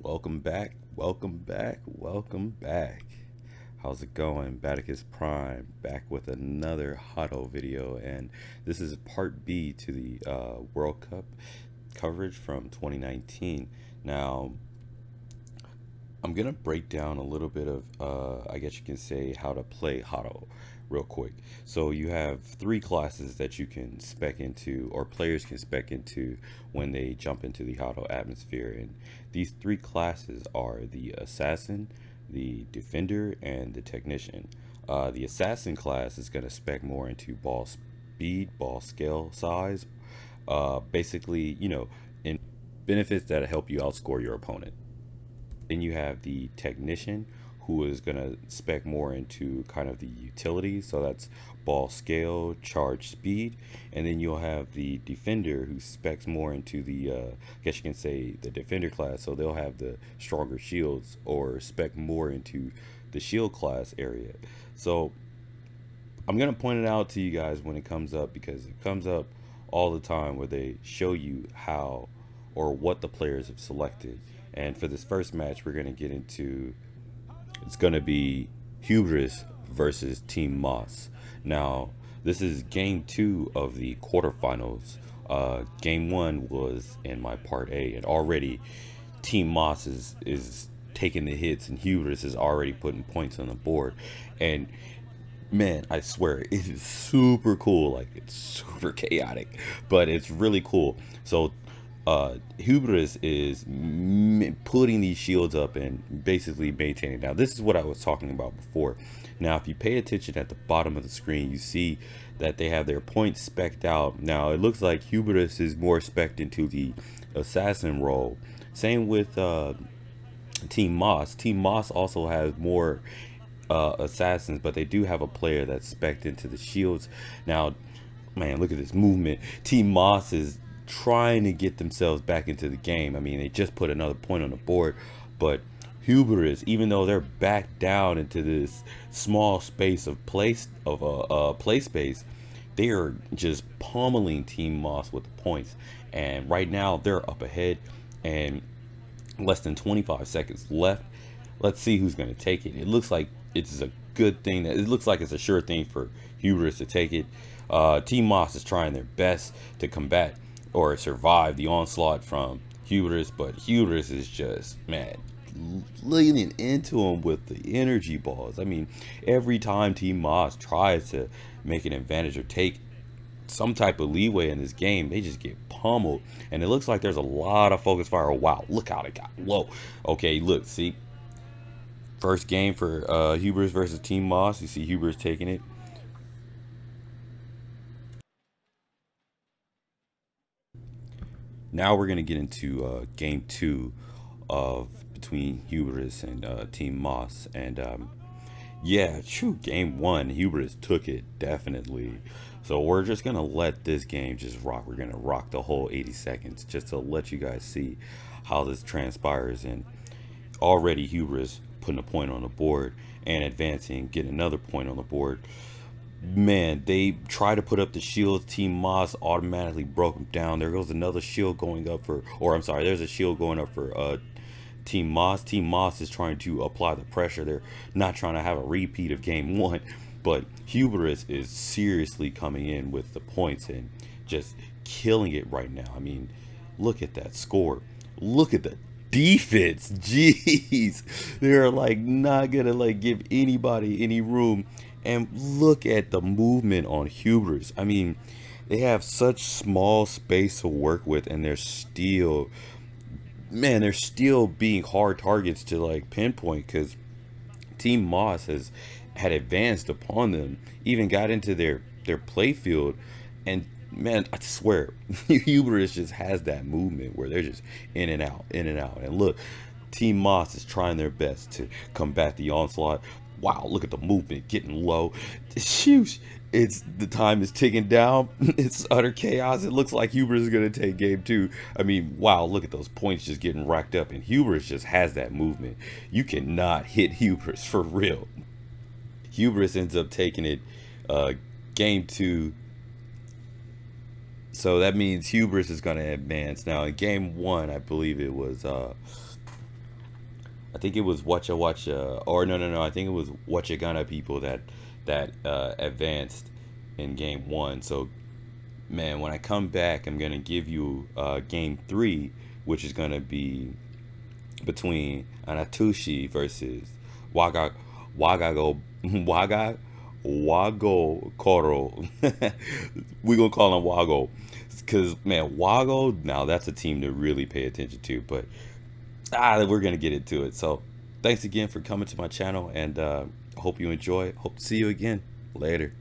Welcome back, welcome back, welcome back. How's it going? Badicus Prime back with another HADO video, and this is part B to the World Cup coverage from 2019. Now, I'm gonna break down a little bit of, I guess you can say, how to play HADO real quick. So you have three classes that you can spec into, or players can spec into when they jump into the HADO atmosphere, and these three classes are the assassin, the defender, and the technician. The assassin class is gonna spec more into ball speed, ball scale size, basically, in benefits that help you outscore your opponent. Then you have the technician who is going to spec more into kind of the utility. So that's ball scale, charge speed. And then you'll have the defender who specs more into the, I guess you can say, the defender class. So they'll have the stronger shields or spec more into the shield class area. So I'm going to point it out to you guys when it comes up because it comes up all the time where they show you how or what the players have selected. And for this first match, we're going to get into it's going to be Hubris versus Team Moss. Now, this is game two of the quarterfinals. Game one was in my part A, and already Team Moss is taking the hits, and Hubris is already putting points on the board. And man, I swear it is super cool. Like, it's super chaotic, but it's really cool. So Hubris is putting these shields up and basically maintaining. Now, this is what I was talking about before. Now, if you pay attention at the bottom of the screen, you see that they have their points specced out. Now, it looks like Hubris is more specced into the assassin role. Same with Team Moss. Team Moss also has more assassins, but they do have a player that's specced into the shields. Now, man, look at this movement. Team Moss is trying to get themselves back into the game. I mean, they just put another point on the board, but Hubris, even though they're back down into this small space of play space, they are just pummeling Team Moss with the points. And right now, they're up ahead, and less than 25 seconds left. Let's see who's going to take it. It looks like it's a good thing. It looks like it's a sure thing for Hubris to take it. Team Moss is trying their best to combat or survive the onslaught from Hubris, but Hubris is just, man, leaning into him with the energy balls. I mean, every time Team Moss tries to make an advantage or take some type of leeway in this game, they just get pummeled. And it looks like there's a lot of focus fire. Wow, look how it got low. Okay, look, see, first game for Hubris versus Team Moss. You see Hubris taking it. Now we're gonna get into game two of between Hubris and Team Moss, and yeah, true. Game one, Hubris took it definitely. So we're just gonna let this game just rock. We're gonna rock the whole 80 seconds just to let you guys see how this transpires. And already Hubris putting a point on the board and advancing, getting another point on the board. Man, they try to put up the shields. Team Moss automatically broke them down. There goes another shield going up for, or I'm sorry, there's a shield going up for Team Moss. Team Moss is trying to apply the pressure. They're not trying to have a repeat of game one, but Hubris is seriously coming in with the points and just killing it right now. I mean, look at that score. Look at the defense. Jeez, they're like not gonna like give anybody any room. And look at the movement on Hubris. I mean, they have such small space to work with, and they're still, man, they're still being hard targets to like pinpoint because Team Moss has had advanced upon them, even got into their play field, and man, I swear, Hubris just has that movement where they're just in and out, in and out. And look, Team Moss is trying their best to combat the onslaught. Wow, look at the movement getting low. Sheesh, it's the time is ticking down. It's utter chaos. It looks like Hubris is gonna take game two. I mean, wow, look at those points just getting racked up, and Hubris just has that movement. You cannot hit Hubris for real. Hubris ends up taking it game two. So that means Hubris is going to advance. Now in game one, I believe it was I think it was Watcha, or no, I think it was Watcha Ghana people that advanced in game one. So man, when I come back, I'm gonna give you game three, which is gonna be between Anatushi versus Waga Wago Koro. We gonna call him Wago, because man, Wago, now that's a team to really pay attention to. But we're gonna get into it. So thanks again for coming to my channel, and hope you enjoy. Hope to see you again later.